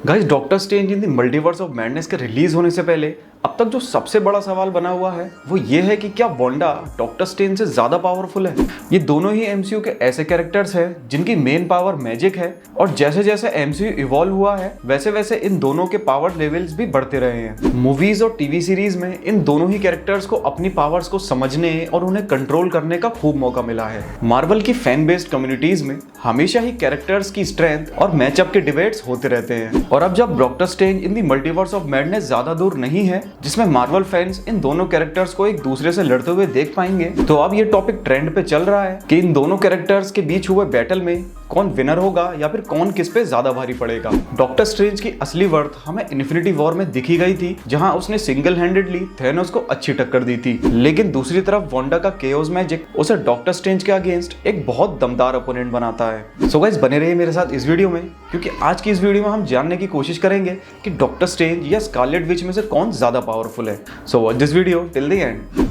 Guys, doctor strange in the multiverse of madness के release होने से पहले अब तक जो सबसे बड़ा सवाल बना हुआ है वो ये है कि क्या वांडा डॉक्टर स्ट्रेंज से ज्यादा पावरफुल है। ये दोनों ही एमसीयू के ऐसे कैरेक्टर्स हैं जिनकी मेन पावर मैजिक है और जैसे जैसे एमसीयू इवॉल्व हुआ है वैसे वैसे इन दोनों के पावर लेवल्स भी बढ़ते रहे हैं। मूवीज और टीवी सीरीज में इन दोनों ही कैरेक्टर्स को अपनी पावर्स को समझने और उन्हें कंट्रोल करने का खूब मौका मिला है। मार्वल की फैन बेस्ड कम्युनिटीज में हमेशा ही कैरेक्टर्स की स्ट्रेंथ और मैचअप के डिबेट्स होते रहते हैं और अब जब doctor strange in the multiverse of madness ज्यादा दूर नहीं है जिसमें मार्वल फैंस इन दोनों कैरेक्टर्स को एक दूसरे से लड़ते हुए देख पाएंगे, तो अब ये टॉपिक ट्रेंड पे चल रहा है कि इन दोनों कैरेक्टर्स के बीच हुए बैटल में कौन विनर होगा या फिर कौन किस पे ज्यादा भारी पड़ेगा। डॉक्टर स्ट्रेंज की असली वर्थ हमें इन्फिनिटी वॉर में दिखी गई थी जहां उसने सिंगल हैंडेडली थेनोस को अच्छी टक्कर दी थी, लेकिन दूसरी तरफ वांडा का केओस मैजिक उसे डॉक्टर स्ट्रेंज के अगेंस्ट एक बहुत दमदार ओपोनेंट बनाता है। सो गाइस, बने रहिए मेरे साथ इस वीडियो में क्योंकि आज की इस वीडियो में हम जानने की कोशिश करेंगे कि डॉक्टर स्ट्रेंज या स्कारलेट विच में से कौन ज्यादा पावरफुल है। So watch this video till the end.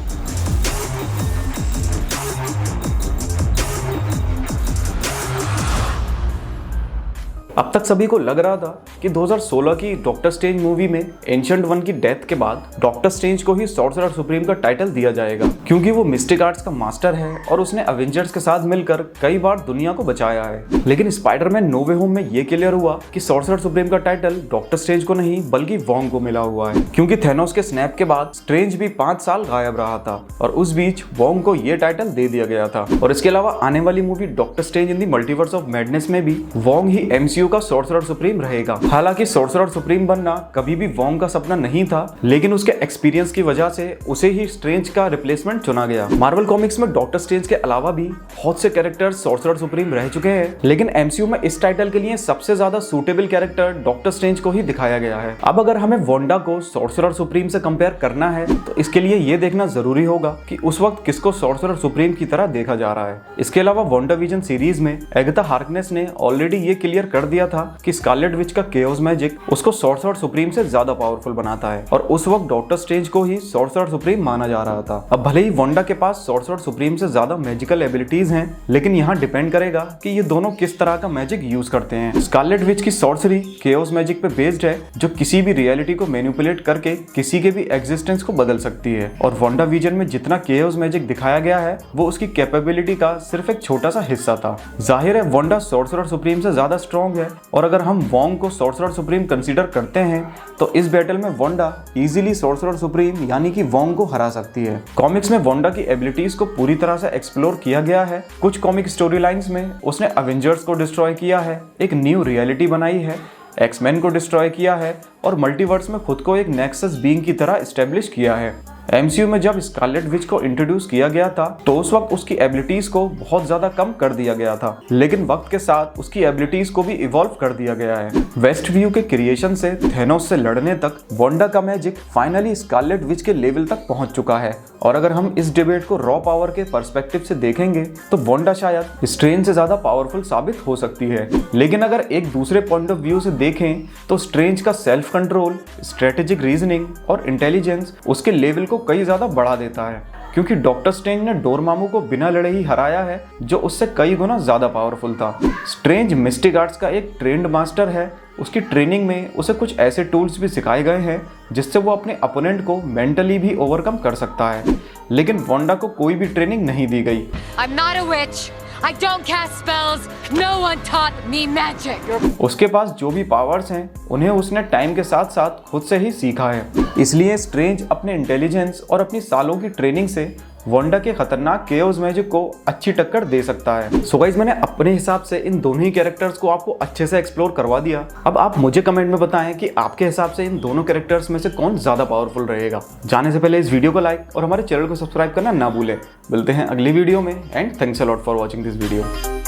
अब तक सभी को लग रहा था कि 2016 की डॉक्टर स्ट्रेंज मूवी में एंशिएंट वन की डेथ के बाद डॉक्टर स्ट्रेंज को ही सॉर्सरर सुप्रीम का टाइटल दिया जाएगा क्योंकि वो मिस्टिक आर्ट्स का मास्टर है और उसने अवेंजर्स के साथ मिलकर कई बार दुनिया को बचाया है। लेकिन स्पाइडरमैन नो वे होम में ये क्लियर हुआ कि सॉर्सरर सुप्रीम का टाइटल डॉक्टर स्ट्रेंज को नहीं बल्कि वोंग को मिला हुआ है क्योंकि थेनोस के स्नैप के बाद स्ट्रेंज भी 5 साल गायब रहा था और उस बीच वोंग को ये टाइटल दे दिया गया था। और इसके अलावा आने वाली movie doctor strange in the multiverse of madness में भी वोंग ही एमसीयू का सॉर्सरर सुप्रीम रहेगा। हालांकि सॉर्सरर सुप्रीम बनना कभी भी वोंग का सपना नहीं था, लेकिन उसके एक्सपीरियंस की वजह से उसे ही स्ट्रेंज का रिप्लेसमेंट चुना गया। मार्वल कॉमिक्स में डॉक्टर स्ट्रेंज के अलावा भी बहुत से कैरेक्टर्स सॉर्सरर सुप्रीम रह चुके हैं, लेकिन एमसीयू में इस टाइटल के लिए सबसे ज्यादा सूटेबल कैरेक्टर डॉक्टर स्ट्रेंज को ही दिखाया गया है। अब अगर हमें वांडा को सॉर्सरर सुप्रीम से कंपेयर करना है तो इसके लिए ये देखना जरूरी होगा कि उस वक्त किसको सॉर्सरर सुप्रीम की तरह देखा जा रहा है। इसके अलावा वांडाविजन सीरीज में एगाथा हार्कनेस ने ऑलरेडी ये क्लियर कर दिया था कि स्कारलेट विच का केओस मैजिक उसको सॉर्सरर सुप्रीम से ज्यादा पावरफुल बनाता है और उस वक्त डॉक्टर स्ट्रेंज को ही सॉर्सरर सुप्रीम माना जा रहा था। अब भले ही वांडा के पास सॉर्सरर सुप्रीम से ज्यादा मैजिकल एबिलिटीज हैं, लेकिन यहाँ डिपेंड करेगा कि ये दोनों किस तरह का मैजिक यूज करते हैं। स्कारलेट विच की सॉर्सरी केओस मैजिक पे बेस्ड है जो किसी भी रियलिटी को मैनिपुलेट करके किसी के भी एग्जिस्टेंस को बदल सकती है और वांडाविजन में जितना केओस मैजिक दिखाया गया है वो उसकी कैपेबिलिटी का सिर्फ एक छोटा सा हिस्सा था। जाहिर है वांडा सॉर्सरर सुप्रीम से ज्यादा स्ट्रॉन्ग है और अगर हम वोंग को सॉर्सरर सुप्रीम कंसीडर करते हैं तो इस बैटल में वांडा इजीली सॉर्सरर सुप्रीम यानी कि वोंग को हरा सकती है। कॉमिक्स में वांडा की एबिलिटीज को पूरी तरह से एक्सप्लोर किया गया है। कुछ कॉमिक स्टोरी लाइन्स में उसने अवेंजर्स को डिस्ट्रॉय किया है, एक न्यू रियलिटी बनाई है, एक्समैन को डिस्ट्रॉय किया है और मल्टीवर्स में खुद को एक नेक्सस बीइंग की तरह एस्टेब्लिश किया है। एमसीयू में जब स्कारलेट विच को इंट्रोड्यूस किया गया था तो उस वक्त उसकी एबिलिटीज को बहुत ज्यादा कम कर दिया गया था, लेकिन वक्त के साथ उसकी एबिलिटीज को भी इवॉल्व कर दिया गया है। वेस्ट व्यू के क्रिएशन से थेनोस से लड़ने तक वांडा का मैजिक फाइनली स्कारलेट विच के लेवल तक पहुंच चुका है और अगर हम इस डिबेट को रॉ पावर के पर्सपेक्टिव से देखेंगे तो वांडा शायद स्ट्रेंज से ज्यादा पावरफुल साबित हो सकती है, लेकिन अगर एक दूसरे पॉइंट ऑफ व्यू से देखें तो स्ट्रेंज का सेल्फ कंट्रोल, स्ट्रेटेजिक रीजनिंग और इंटेलिजेंस उसके लेवल को कई ज्यादा बढ़ा देता है क्योंकि डॉक्टर स्ट्रेंज ने डोरमामू को बिना लड़े ही हराया है जो उससे कई गुना ज्यादा पावरफुल था। स्ट्रेंज मिस्टिक आर्ट्स का एक ट्रेंड मास्टर है। उसकी ट्रेनिंग में उसे कुछ ऐसे टूल्स भी सिखाए गए हैं जिससे वो अपने अपोनेंट को मेंटली भी ओवरकम कर सकता है, लेकिन वांडा को कोई भी ट्रेनिंग नहीं दी गई। I'm not a witch. I don't cast spells. No one taught me magic. उसके पास जो भी पावर्स हैं उन्हें उसने टाइम के साथ साथ खुद से ही सीखा है, इसलिए स्ट्रेंज अपने इंटेलिजेंस और अपनी सालों की ट्रेनिंग से वांडा के खतरनाक केओस मैजिक को अच्छी टक्कर दे सकता है। सो गाइस, मैंने अपने हिसाब से इन दोनों ही कैरेक्टर्स को आपको अच्छे से एक्सप्लोर करवा दिया। अब आप मुझे कमेंट में बताएं कि आपके हिसाब से इन दोनों कैरेक्टर्स में से कौन ज्यादा पावरफुल रहेगा। जाने से पहले इस वीडियो को लाइक और हमारे चैनल को सब्सक्राइब करना ना भूलें। मिलते हैं अगली वीडियो में and thanks a lot for watching this video.